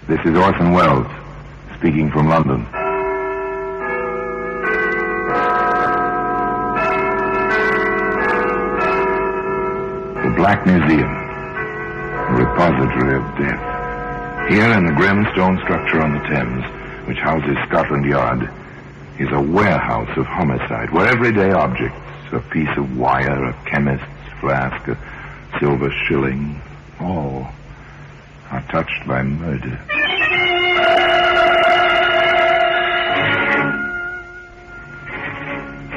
This is Orson Welles, speaking from London. The Black Museum, a repository of death. Here in the grim stone structure on the Thames, which houses Scotland Yard, is a warehouse of homicide, where everyday objects, a piece of wire, a chemist's flask, a silver shilling, all are touched by murder.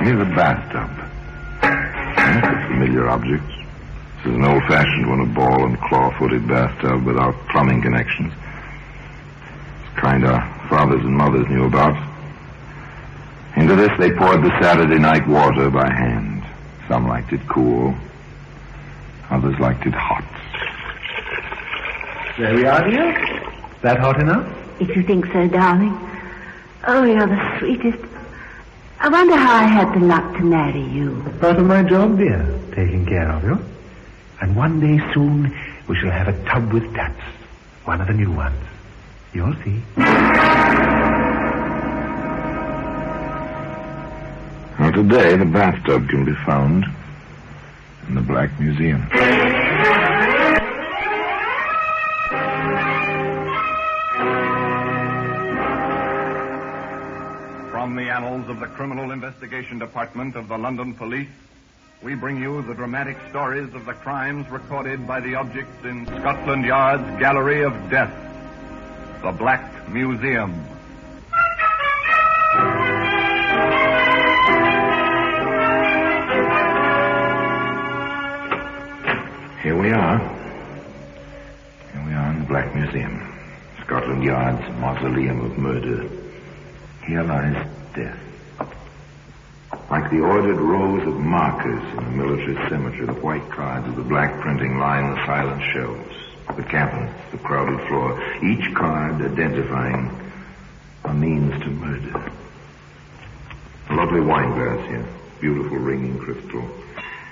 Here's a bathtub. That's a familiar object. This is an old-fashioned one, a ball and claw-footed bathtub without plumbing connections. It's the kind our fathers and mothers knew about. Into this they poured the Saturday night water by hand. Some liked it cool. Others liked it hot. There we are, dear. That hot enough? If you think so, darling. Oh, you're the sweetest. I wonder how I had the luck to marry you. Part of my job, dear, taking care of you. And one day soon, we shall have a tub with taps. One of the new ones. You'll see. Well, today the bathtub can be found in the Black Museum. From the annals of the Criminal Investigation Department of the London Police, we bring you the dramatic stories of the crimes recorded by the objects in Scotland Yard's Gallery of Death, the Black Museum. Here we are. Here we are in the Black Museum. Scotland Yard's mausoleum of murder. Here lies death. Like the ordered rows of markers in a military cemetery, the white cards of the black printing line the silent shelves, the cabinets, the crowded floor, each card identifying a means to murder. A lovely wine glass here, beautiful ringing crystal.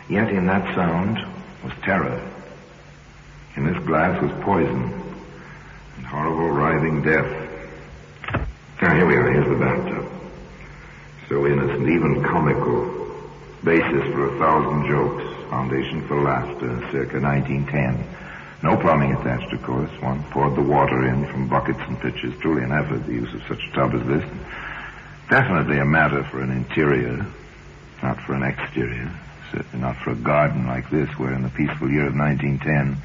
Yet in that sound was terror. In this glass was poison and horrible writhing death. Now, here we are. Here's the bathtub. So innocent, even comical. Basis for 1,000 jokes. Foundation for laughter, circa 1910. No plumbing attached, of course. One poured the water in from buckets and pitchers. Truly an effort, the use of such a tub as this. Definitely a matter for an interior, not for an exterior. Certainly not for a garden like this, where in the peaceful year of 1910,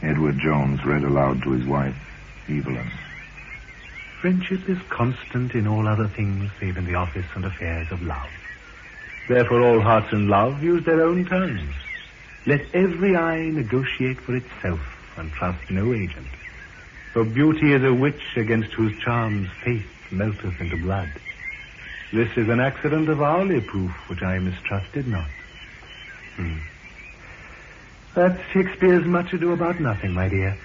Edward Jones read aloud to his wife, Evelyn. Friendship is constant in all other things save in the office and affairs of love. Therefore all hearts in love use their own tongues. Let every eye negotiate for itself and trust no agent. For beauty is a witch against whose charms faith melteth into blood. This is an accident of hourly proof which I mistrusted not. That's Shakespeare's Much Ado About Nothing, my dear.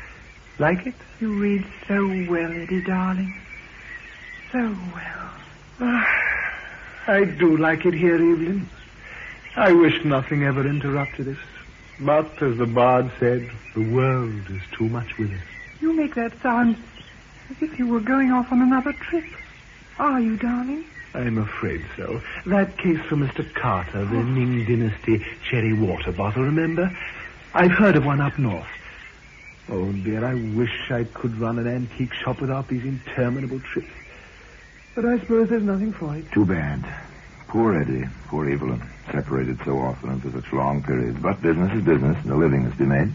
Like it? You read so well, Eddie, darling. So well. I do like it here, Evelyn. I wish nothing ever interrupted us. But, as the bard said, the world is too much with us. You make that sound as if you were going off on another trip. Are you, darling? I'm afraid so. That case for Mr. Carter, the Ning Dynasty cherry water bottle, remember? I've heard of one up north. Oh, dear, I wish I could run an antique shop without these interminable trips. But I suppose there's nothing for it. Too bad. Poor Eddie, poor Evelyn, separated so often and for such long periods. But business is business, and a living must be made.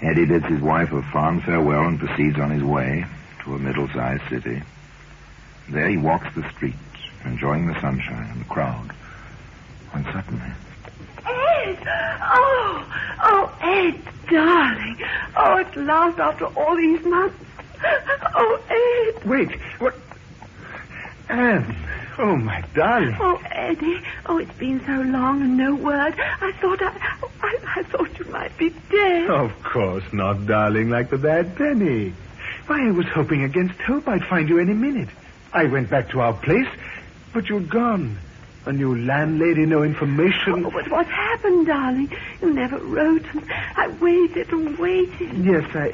Eddie bids his wife a fond farewell and proceeds on his way to a middle-sized city. There he walks the streets, enjoying the sunshine and the crowd, when suddenly... Ed! Oh, Ed, darling. Oh, at last, after all these months. Oh, Ed. Wait, what? Anne, oh, my darling. Oh, Eddie. Oh, it's been so long and no word. I thought you might be dead. Of course not, darling, like the bad penny. Why, I was hoping against hope I'd find you any minute. I went back to our place, but you're gone. A new landlady, no information. Oh, but what happened, darling? You never wrote, and I waited and waited. Yes,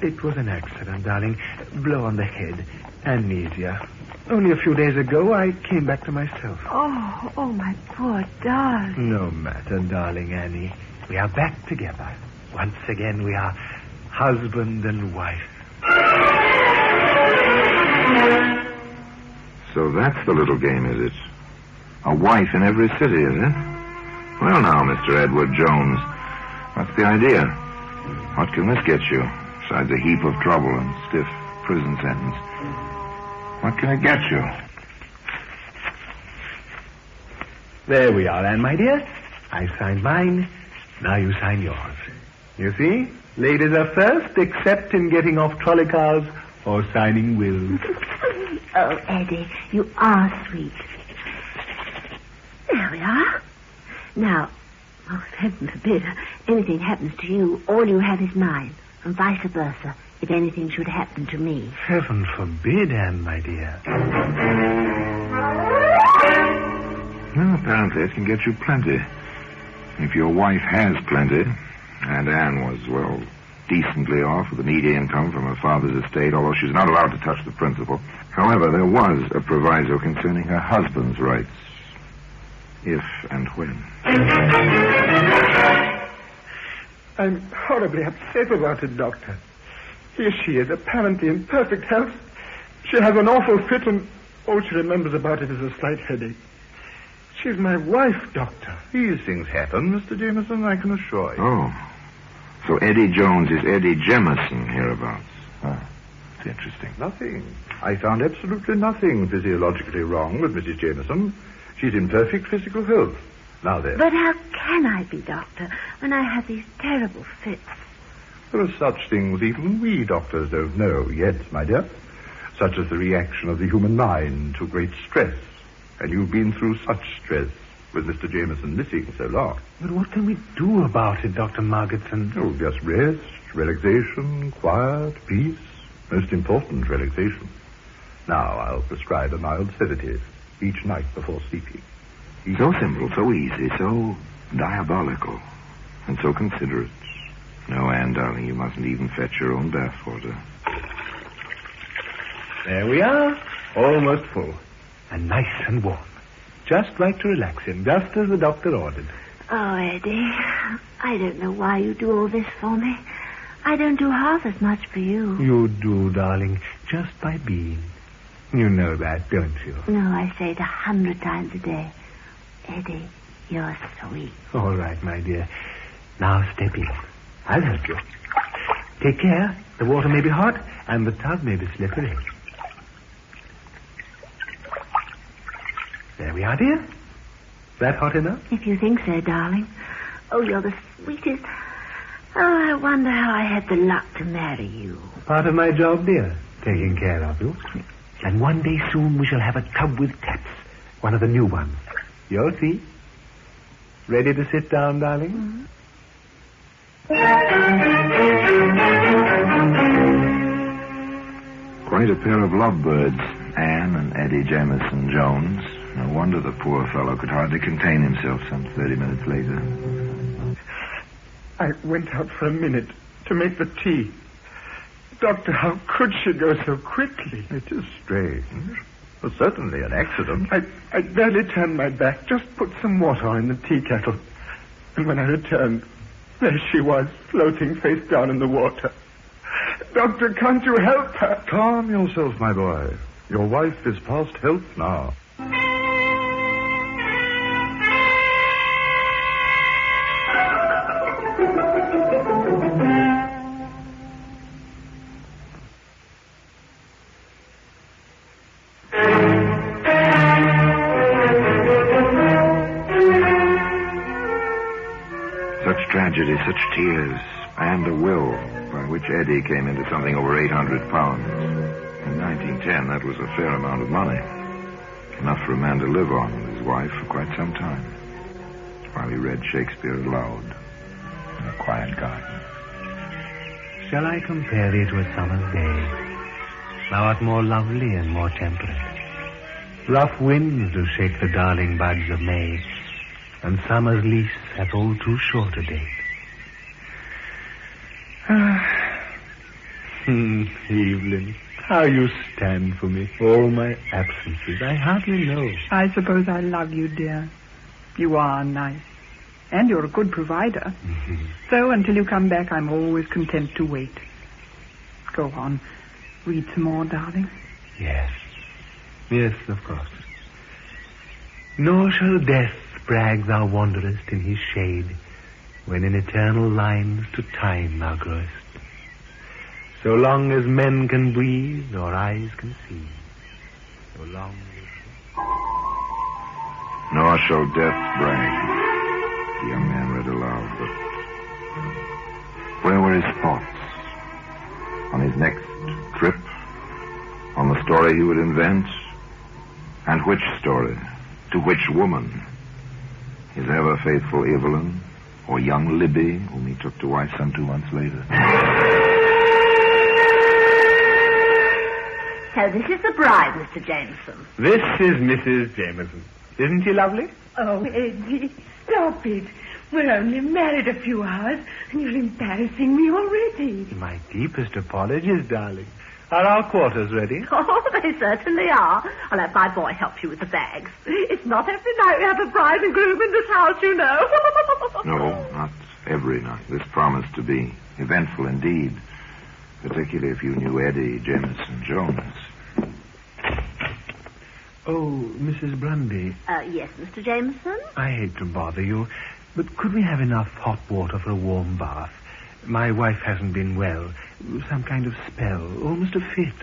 It was an accident, darling. Blow on the head. Amnesia. Only a few days ago, I came back to myself. Oh, my poor darling. No matter, darling Annie. We are back together. Once again, we are husband and wife. So that's the little game, is it? A wife in every city, is it? Well, now, Mr. Edward Jones, what's the idea? What can this get you, besides a heap of trouble and stiff prison sentence? What can it get you? There we are, Anne, my dear. I signed mine. Now you sign yours. You see? Ladies are first, except in getting off trolley cars or signing wills. Oh, Eddie, you are sweet. There we are. Now, if heaven forbid anything happens to you, all you have is mine, and vice versa, if anything should happen to me. Heaven forbid, Anne, my dear. Well, apparently it can get you plenty. If your wife has plenty, and Anne was, well, decently off with an easy income from her father's estate, although she's not allowed to touch the principal. However, there was a proviso concerning her husband's rights. If and when. I'm horribly upset about it, Doctor. Here she is, apparently in perfect health. She has an awful fit, and all she remembers about it is a slight headache. She's my wife, Doctor. These things happen, Mr. Jameson, I can assure you. Oh. So Eddie Jones is Eddie Jemison hereabouts. Huh. It's interesting. Nothing. I found absolutely nothing physiologically wrong with Mrs. Jameson. She's in perfect physical health. Now then. But how can I be, Doctor, when I have these terrible fits? There are such things even we doctors don't know yet, my dear. Such as the reaction of the human mind to great stress. And you've been through such stress with Mr. Jameson missing so long. But what can we do about it, Dr. Margetson? Oh, just rest, relaxation, quiet, peace. Most important, relaxation. Now I'll prescribe a mild sedative each night before sleeping. So simple, so easy, so diabolical, and so considerate. No, Anne, darling, you mustn't even fetch your own bathwater. There we are, almost full, and nice and warm. Just right to relax him, just as the doctor ordered. Oh, Eddie, I don't know why you do all this for me. I don't do half as much for you. You do, darling, just by being. You know that, don't you? No, I say it 100 times a day. Eddie, you're sweet. All right, my dear. Now step in. I'll help you. Take care. The water may be hot, and the tub may be slippery. There we are, dear. Is that hot enough? If you think so, darling. Oh, you're the sweetest. Oh, I wonder how I had the luck to marry you. Part of my job, dear. Taking care of you. And one day soon we shall have a tub with taps. One of the new ones. You'll see. Ready to sit down, darling? Quite a pair of lovebirds, Anne and Eddie Jemison Jones. No wonder the poor fellow could hardly contain himself some 30 minutes later. I went out for a minute to make the tea. Doctor, how could she go so quickly? It is strange. Well, certainly an accident. I barely turned my back, just put some water on in the tea kettle. And when I returned, there she was, floating face down in the water. Doctor, can't you help her? Calm yourself, my boy. Your wife is past help now. Tragedy, such tears, and a will by which Eddie came into something over 800 pounds. In 1910, that was a fair amount of money. Enough for a man to live on with his wife for quite some time, while he read Shakespeare aloud in a quiet garden. Shall I compare thee to a summer's day? Thou art more lovely and more temperate. Rough winds do shake the darling buds of May, and summer's lease hath all too short a date. Evelyn, how you stand for me. All my absences, I hardly know. I suppose I love you, dear. You are nice. And you're a good provider. So until you come back, I'm always content to wait. Go on. Read some more, darling. Yes. Yes, of course. Nor shall death brag thou wanderest in his shade, when in eternal lines to time thou growest. So long as men can breathe or eyes can see, so long as... Nor shall death brag, the young man read aloud, but where were his thoughts? On his next trip? On the story he would invent? And which story? To which woman? His ever-faithful Evelyn, or young Libby, whom he took to wife some 2 months later? So this is the bride, Mr. Jameson. This is Mrs. Jameson. Isn't she lovely? Oh, Eddie, stop it. We're only married a few hours, and you're embarrassing me already. My deepest apologies, darling. Are our quarters ready? Oh, they certainly are. I'll have my boy help you with the bags. It's not every night we have a bride and groom in this house, you know. No, not every night. This promised to be eventful indeed, particularly if you knew Eddie Jameson Jones. Oh, Mrs. Grundy. Yes, Mr. Jameson? I hate to bother you, but could we have enough hot water for a warm bath? My wife hasn't been well. Some kind of spell. Almost a fit.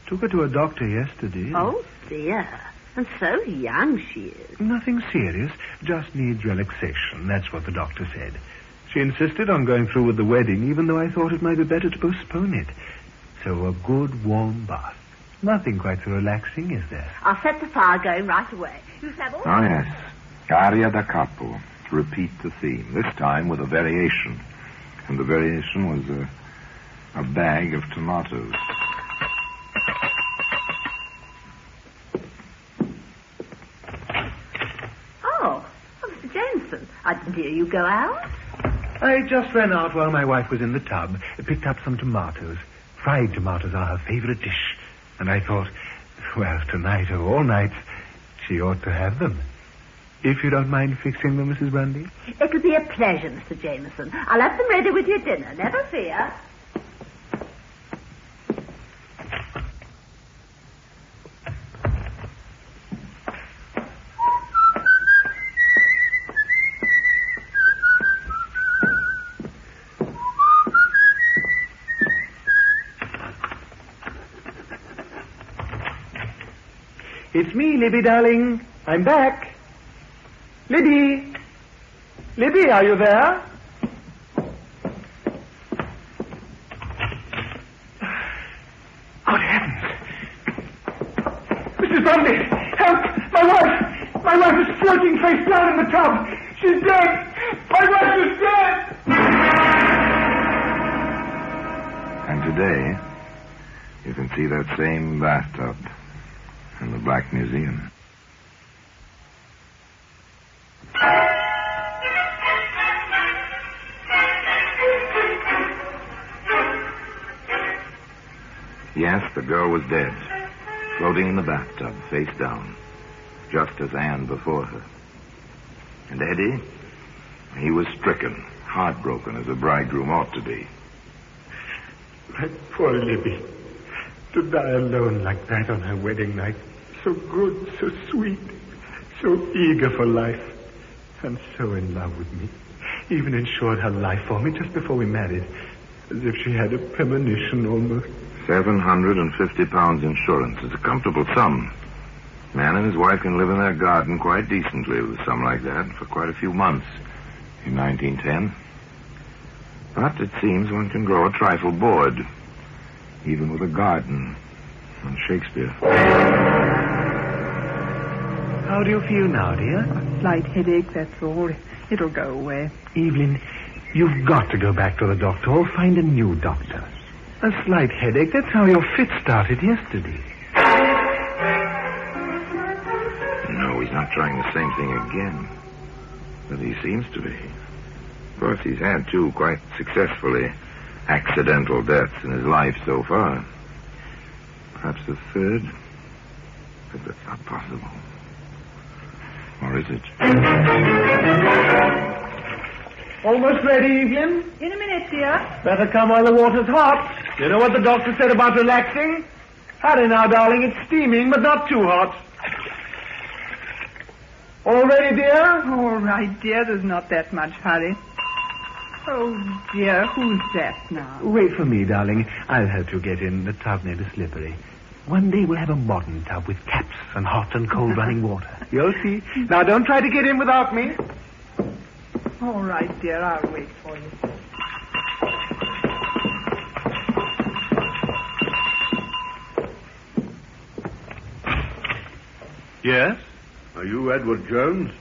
Took her to a doctor yesterday. Oh, dear. And so young she is. Nothing serious. Just needs relaxation. That's what the doctor said. She insisted on going through with the wedding, even though I thought it might be better to postpone it. So a good warm bath. Nothing quite so relaxing, is there? I'll set the fire going right away. You have all... Oh, yes. Aria da capo. Repeat the theme. This time with a variation. And the variation was a bag of tomatoes. Oh, Mr. Jameson, I didn't hear you go out. I just ran out while my wife was in the tub, picked up some tomatoes. Fried tomatoes are her favorite dish. And I thought, well, tonight or all night, she ought to have them. If you don't mind fixing them, Mrs. Grundy. It'll be a pleasure, Mr. Jameson. I'll have them ready with your dinner, never fear. It's me, Libby, darling. I'm back. Libby! Libby, are you there? Good heavens. Mrs. Grundy, help! My wife! My wife is floating face down in the tub. She's dead! My wife is dead! And today, you can see that same bathtub in the Black Museum. Yes, the girl was dead, floating in the bathtub, face down, just as Anne before her. And Eddie, he was stricken, heartbroken, as a bridegroom ought to be. My poor Libby. To die alone like that on her wedding night. So good, so sweet, so eager for life, and so in love with me. Even insured her life for me just before we married, as if she had a premonition almost. £750 insurance. It's a comfortable sum. Man and his wife can live in their garden quite decently with a sum like that for quite a few months in 1910. But it seems one can grow a trifle bored, even with a garden on Shakespeare. How do you feel now, dear? A slight headache, that's all. It'll go away. Evelyn, you've got to go back to the doctor or find a new doctor. A slight headache, that's how your fit started yesterday. No, he's not trying the same thing again. But he seems to be. Of course, he's had two quite successfully accidental deaths in his life so far. Perhaps a third, but that's not possible. Or is it? Almost ready, Evelyn? In a minute, dear. Better come while the water's hot. You know what the doctor said about relaxing? Hurry now, darling. It's steaming, but not too hot. All ready, dear? All right, dear. There's not that much hurry. Oh, dear. Who's that now? Wait for me, darling. I'll help you get in. The tub may be slippery. One day we'll have a modern tub with taps and hot and cold running water. You'll see. Now, don't try to get in without me. All right, dear. I'll wait for you. Yes? Are you Edward Jones?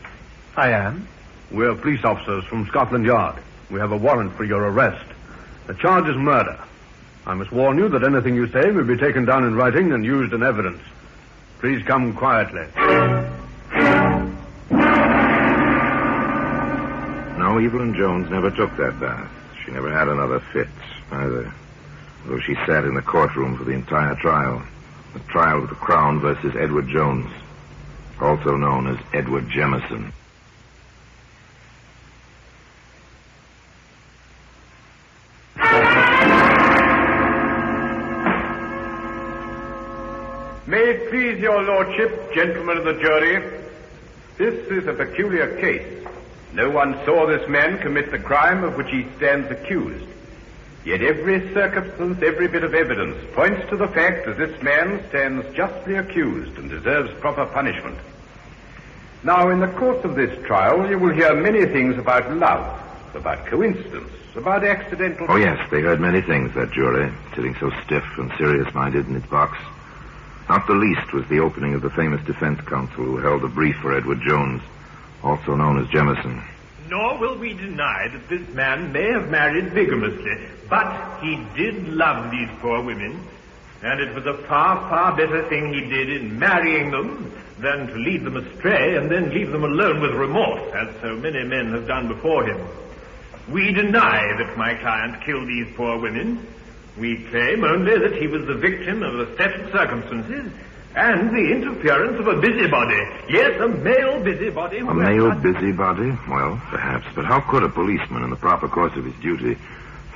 I am. We're police officers from Scotland Yard. We have a warrant for your arrest. The charge is murder. I must warn you that anything you say will be taken down in writing and used in evidence. Please come quietly. No, Evelyn Jones never took that bath. She never had another fit, either. Although she sat in the courtroom for the entire trial. The trial of the Crown versus Edward Jones, also known as Edward Jemison. May it please your lordship, gentlemen of the jury, this is a peculiar case. No one saw this man commit the crime of which he stands accused. Yet every circumstance, every bit of evidence points to the fact that this man stands justly accused and deserves proper punishment. Now, in the course of this trial, you will hear many things about love, about coincidence, about accidental... Oh, yes, they heard many things, that jury, sitting so stiff and serious-minded in its box. Not the least was the opening of the famous defense counsel who held a brief for Edward Jones, also known as Jemison. Nor will we deny that this man may have married bigamously, but he did love these poor women, and it was a far, far better thing he did in marrying them than to lead them astray and then leave them alone with remorse, as so many men have done before him. We deny that my client killed these poor women. We claim only that he was the victim of a set of circumstances and the interference of a busybody. Yes, a male busybody. A male busybody? Well, perhaps. But how could a policeman, in the proper course of his duty,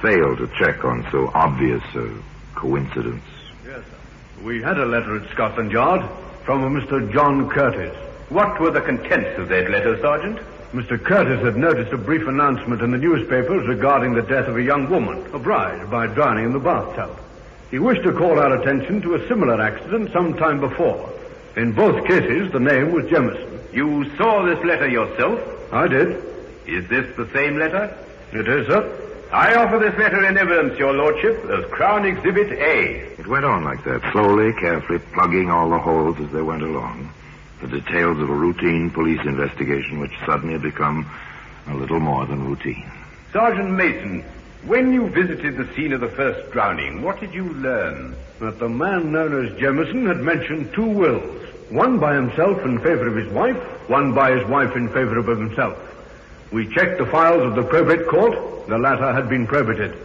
fail to check on so obvious a coincidence? Yes, sir. We had a letter at Scotland Yard from a Mr. John Curtis. What were the contents of that letter, Sergeant? Mr. Curtis had noticed a brief announcement in the newspapers regarding the death of a young woman, a bride, by drowning in the bathtub. He wished to call our attention to a similar accident some time before. In both cases, the name was Jemison. You saw this letter yourself? I did. Is this the same letter? It is, sir. I offer this letter in evidence, your lordship, as Crown Exhibit A. It went on like that, slowly, carefully, plugging all the holes as they went along. The details of a routine police investigation which suddenly had become a little more than routine. Sergeant Mason, when you visited the scene of the first drowning, what did you learn? That the man known as Jemison had mentioned two wills. One by himself in favor of his wife, one by his wife in favor of himself. We checked the files of the probate court. The latter had been probated.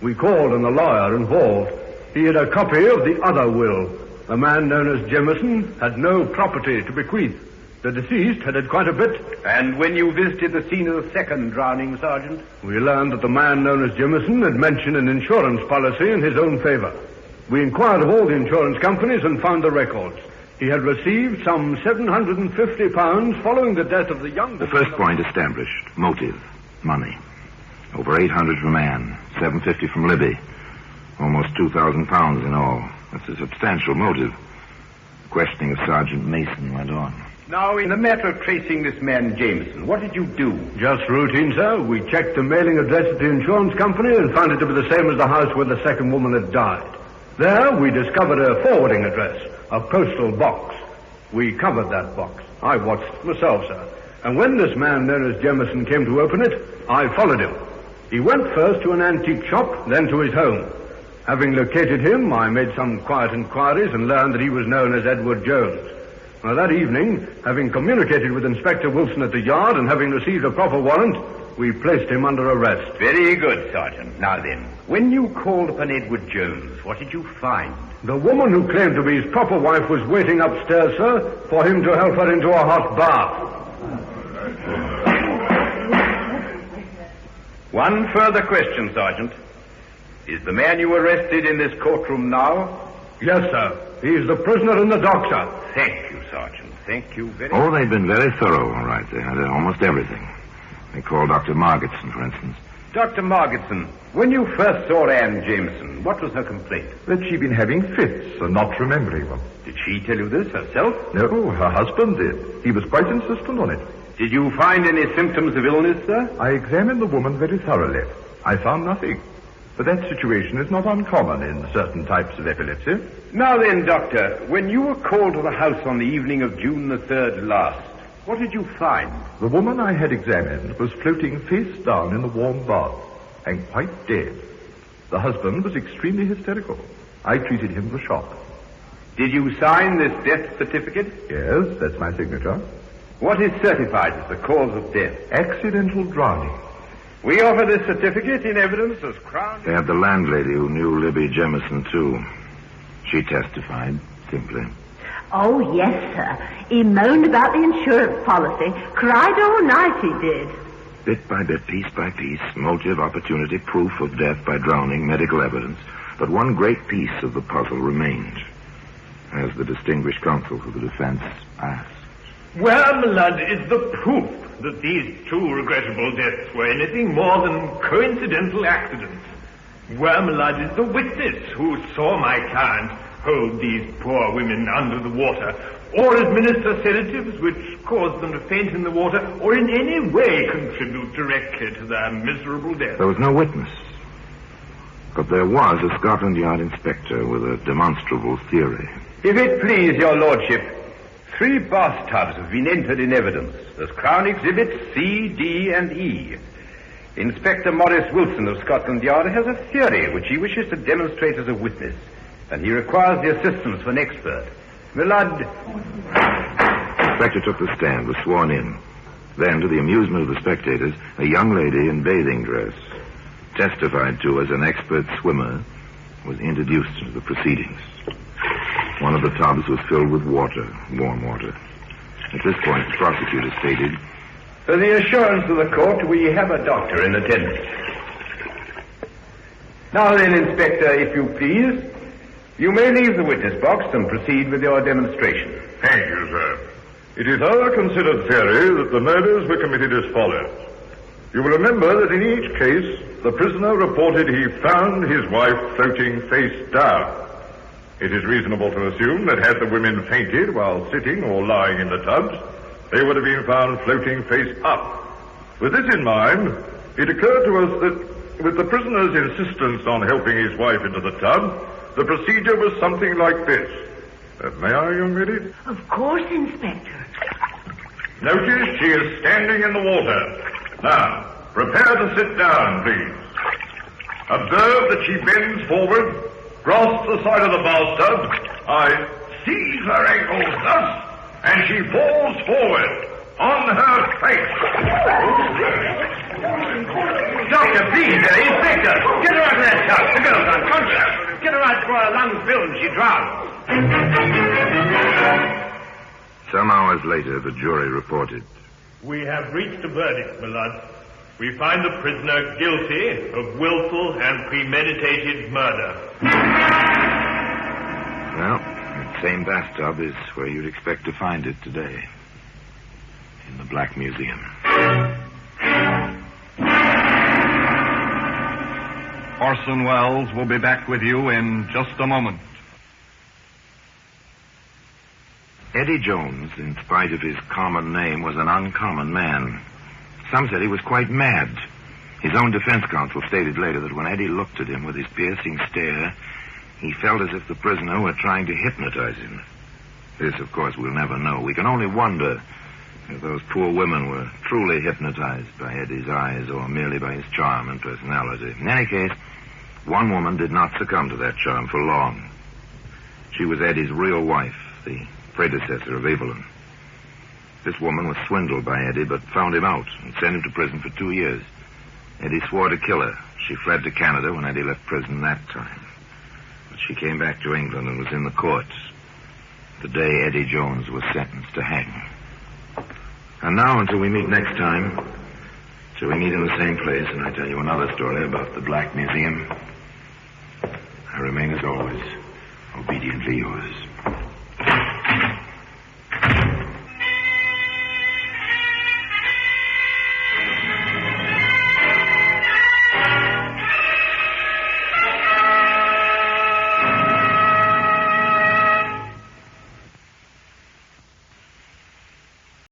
We called on the lawyer involved. He had a copy of the other will. The man known as Jemison had no property to bequeath. The deceased had quite a bit. And when you visited the scene of the second drowning, Sergeant? We learned that the man known as Jemison had mentioned an insurance policy in his own favor. We inquired of all the insurance companies and found the records. He had received some £750 following the death of the young... The first point established. Motive. Money. Over 800 from Anne. 750 from Libby. Almost £2,000 in all. That's a substantial motive. The questioning of Sergeant Mason went on. Now, in the matter of tracing this man Jameson, what did you do? Just routine, sir. We checked the mailing address at the insurance company and found it to be the same as the house where the second woman had died. There, we discovered a forwarding address, a postal box. We covered that box. I watched it myself, sir. And when this man known as Jemison came to open it, I followed him. He went first to an antique shop, then to his home. Having located him, I made some quiet inquiries and learned that he was known as Edward Jones. Now, that evening, having communicated with Inspector Wilson at the yard and having received a proper warrant, We placed him under arrest. Very good, Sergeant. Now then, when you called upon Edward Jones, what did you find? The woman who claimed to be his proper wife was waiting upstairs, sir, for him to help her into a hot bath. One further question, Sergeant. Is the man you arrested in this courtroom now? Yes, sir. He's the prisoner in the dock, sir. Thank you, Sergeant. Thank you very Oh, they'd been very thorough, all right. They had almost everything. They called Dr. Margetson, for instance. Dr. Margetson, when you first saw Anne Jameson, what was her complaint? That she'd been having fits and not remembering them. Did she tell you this herself? No, her husband did. He was quite insistent on it. Did you find any symptoms of illness, sir? I examined the woman very thoroughly. I found nothing. But that situation is not uncommon in certain types of epilepsy. Now then, Doctor, when you were called to the house on the evening of June the 3rd last, what did you find? The woman I had examined was floating face down in the warm bath and quite dead. The husband was extremely hysterical. I treated him for shock. Did you sign this death certificate? Yes, that's my signature. What is certified as the cause of death? Accidental drowning. We offer this certificate in evidence as Crown... They had the landlady who knew Libby Jemison, too. She testified, simply. Oh, yes, sir. He moaned about the insurance policy. Cried all night, he did. Bit by bit, piece by piece, motive, opportunity, proof of death by drowning, medical evidence. But one great piece of the puzzle remained, as the distinguished counsel for the defense asked. Where, my lad, is the proof that these two regrettable deaths were anything more than coincidental accidents? Where, my lad, is the witness who saw my client hold these poor women under the water, or administer sedatives which caused them to faint in the water, or in any way contribute directly to their miserable death? There was no witness. But there was a Scotland Yard inspector with a demonstrable theory. If it please your lordship, 3 bathtubs have been entered in evidence as Crown Exhibits C, D, and E. Inspector Maurice Wilson of Scotland Yard has a theory which he wishes to demonstrate as a witness, and he requires the assistance of an expert. My lord... The inspector took the stand, was sworn in. Then, to the amusement of the spectators, a young lady in bathing dress, testified to as an expert swimmer, was introduced into the proceedings. One of the tubs was filled with water, warm water. At this point, the prosecutor stated, For the assurance of the court, we have a doctor in attendance. Now then, Inspector, if you please, you may leave the witness box and proceed with your demonstration. Thank you, sir. It is our considered theory that the murders were committed as follows. You will remember that in each case, the prisoner reported he found his wife floating face down. It is reasonable to assume that had the women fainted while sitting or lying in the tubs, they would have been found floating face up. With this in mind, it occurred to us that with the prisoner's insistence on helping his wife into the tub, the procedure was something like this. May I, young lady? Of course, Inspector. Notice she is standing in the water. Now, prepare to sit down, please. Observe that she bends forward, grasps the side of the bathtub. I seize her ankles thus, and she falls forward on her face. Doctor, please, Inspector, get her out of that tub. The girl's unconscious. Get her out before her lungs fill and she drowns. Some hours later, the jury reported. We have reached a verdict, my lord. We find the prisoner guilty of willful and premeditated murder. Well, the same bathtub is where you'd expect to find it today. In the Black Museum. Orson Welles will be back with you in just a moment. Eddie Jones, in spite of his common name, was an uncommon man. Some said he was quite mad. His own defense counsel stated later that when Eddie looked at him with his piercing stare, he felt as if the prisoner were trying to hypnotize him. This, of course, we'll never know. We can only wonder if those poor women were truly hypnotized by Eddie's eyes or merely by his charm and personality. In any case, one woman did not succumb to that charm for long. She was Eddie's real wife, the predecessor of Evelyn. This woman was swindled by Eddie, but found him out and sent him to prison for 2 years. Eddie swore to kill her. She fled to Canada when Eddie left prison that time. But she came back to England and was in the courts the day Eddie Jones was sentenced to hang. And now, until we meet next time, till we meet in the same place and I tell you another story about the Black Museum, I remain as always, obediently yours.